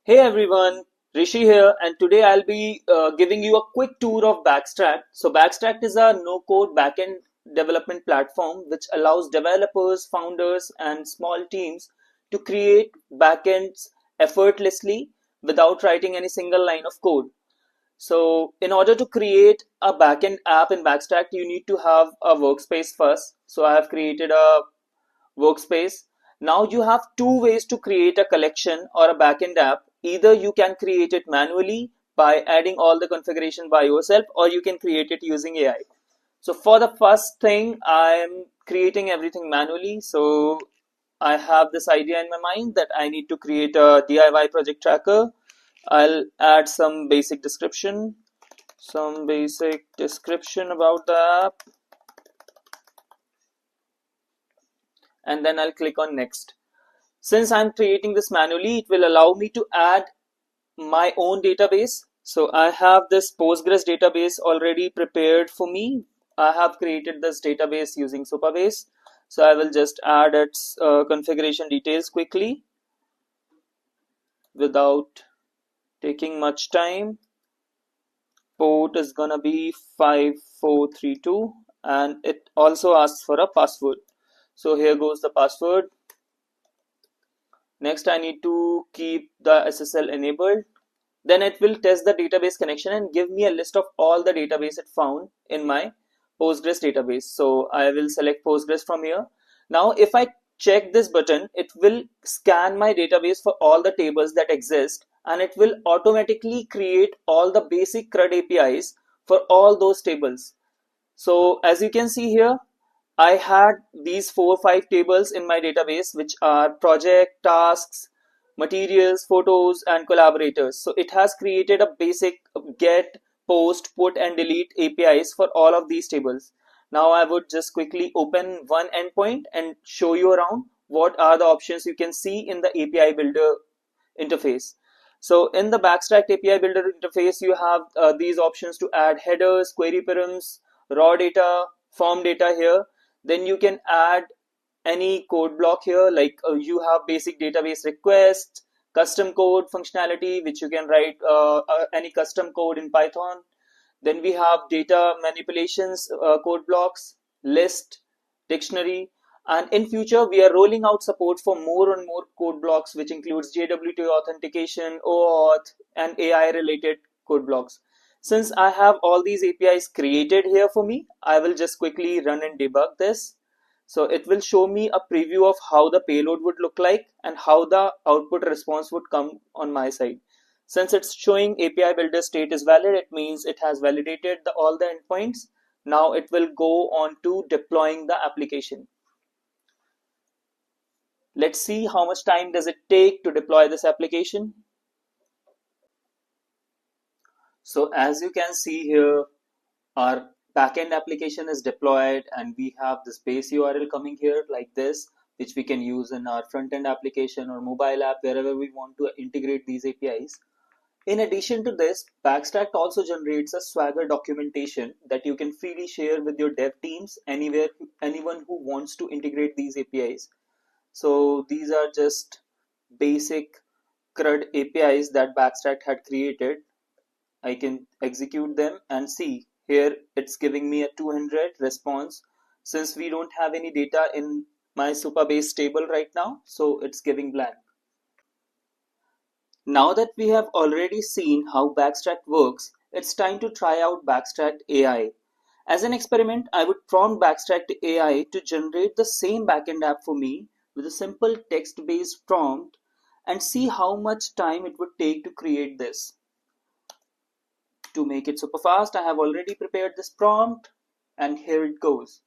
Hey everyone, Rishi here, and today I'll be giving you a quick tour of Backstract. So, Backstract is a no code backend development platform which allows developers, founders, and small teams to create backends effortlessly without writing any single line of code. So, in order to create a backend app in Backstract, you need to have a workspace first. So, I have created a workspace. Now you have two ways to create a collection or a backend app. Either you can create it manually by adding all the configuration by yourself, or you can create it using AI. So for the first thing, I'm creating everything manually. So I have this idea in my mind that I need to create a DIY project tracker. I'll add some basic description about the app, and then I'll click on next. Since I'm creating this manually, it will allow me to add my own database. So I have this Postgres database already prepared for me. I have created this database using Supabase. So I will just add its configuration details quickly without taking much time. Port is gonna be 5432, and it also asks for a password. So here goes the password. Next, I need to keep the SSL enabled. Then it will test the database connection and give me a list of all the database it found in my Postgres database. So I will select Postgres from here. Now if I check this button, it will scan my database for all the tables that exist, and it will automatically create all the basic CRUD APIs for all those tables. So as you can see here, I had these 4 or 5 tables in my database, which are project, tasks, materials, photos, and collaborators. So it has created a basic get, post, put, and delete APIs for all of these tables. Now I would just quickly open one endpoint and show you around what are the options you can see in the API Builder interface. So in the Backstract API Builder interface, you have these options to add headers, query params, raw data, form data here. Then you can add any code block here, like you have basic database requests, custom code functionality, which you can write any custom code in Python. Then we have data manipulations, code blocks, list, dictionary, and in future we are rolling out support for more and more code blocks, which includes JWT authentication, OAuth, and AI related code blocks. Since I have all these APIs created here for me, I will just quickly run and debug this. So it will show me a preview of how the payload would look like and how the output response would come on my side. Since it's showing API Builder state is valid, it means it has validated all the endpoints. Now it will go on to deploying the application. Let's see how much time does it take to deploy this application. So as you can see here, our backend application is deployed, and we have this base URL coming here like this, which we can use in our front-end application or mobile app, wherever we want to integrate these APIs. In addition to this, Backstract also generates a Swagger documentation that you can freely share with your dev teams anywhere, anyone who wants to integrate these APIs. So these are just basic CRUD APIs that Backstract had created. I can execute them and see here it's giving me a 200 response. Since we don't have any data in my Supabase table right now, so it's giving blank. Now that we have already seen how Backstract works, it's time to try out Backstract AI. As an experiment, I would prompt Backstract AI to generate the same backend app for me with a simple text-based prompt and see how much time it would take to create this. To make it super fast, I have already prepared this prompt, and here it goes.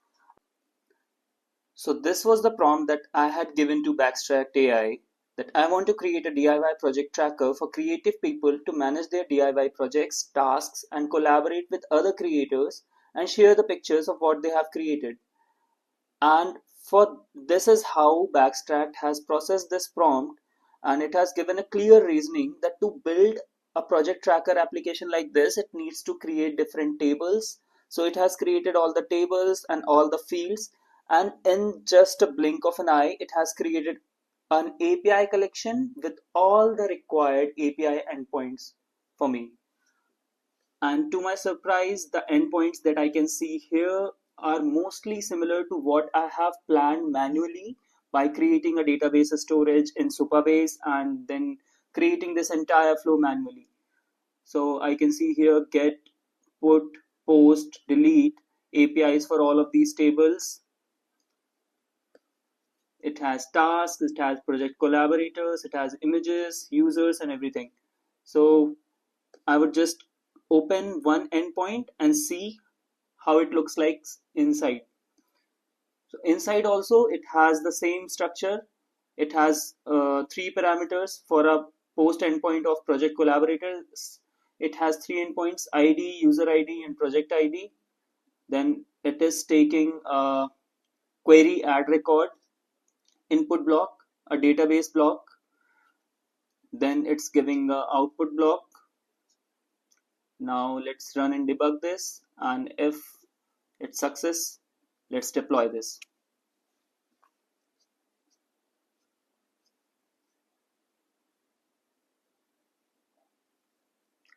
So this was the prompt that I had given to Backstract AI, that I want to create a DIY project tracker for creative people to manage their DIY projects, tasks, and collaborate with other creators and share the pictures of what they have created. And for this is how Backstract has processed this prompt, and it has given a clear reasoning that to build a project tracker application like this, it needs to create different tables. So it has created all the tables and all the fields, and in just a blink of an eye, it has created an API collection with all the required API endpoints for me. And to my surprise, the endpoints that I can see here are mostly similar to what I have planned manually by creating a database storage in Supabase and then creating this entire flow manually. So I can see here get, put, post, delete APIs for all of these tables. It has tasks, it has project collaborators, it has images, users, and everything. So I would just open one endpoint and see how it looks like inside. So inside also it has the same structure. It has three parameters for a post endpoint of project collaborators. It has three endpoints: ID, user ID, and project ID. Then it is taking a query add record input block, a database block. Then it's giving a output block. Now let's run and debug this, and if it's success, let's deploy this.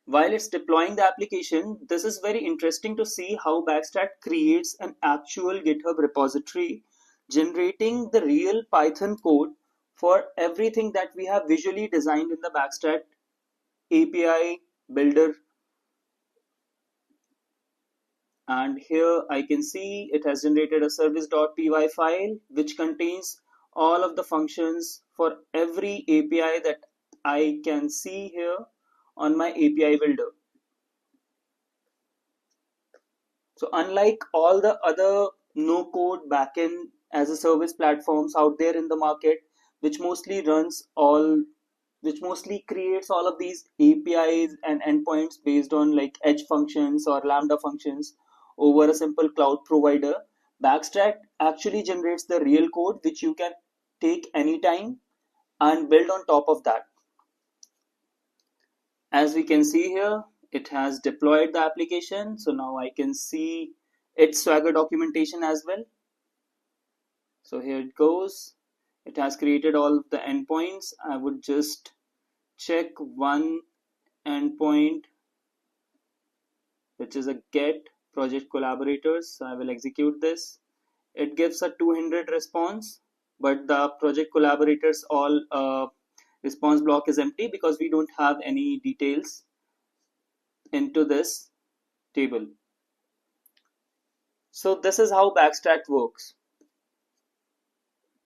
While it's deploying the application, this is very interesting to see how Backstack creates an actual GitHub repository, generating the real Python code for everything that we have visually designed in the Backstack API builder. And here I can see it has generated a service.py file which contains all of the functions for every API that I can see here on my API builder. So unlike all the other no-code backend as a service platforms out there in the market, which mostly creates all of these APIs and endpoints based on like edge functions or Lambda functions over a simple cloud provider, Backstack actually generates the real code which you can take anytime and build on top of that. As we can see here, it has deployed the application. So now I can see its Swagger documentation as well. So here it goes. It has created all of the endpoints. I would just check one endpoint, which is a get project collaborators. So I will execute this. It gives a 200 response, but the project collaborators all response block is empty because we don't have any details into this table. So this is how Backstack works.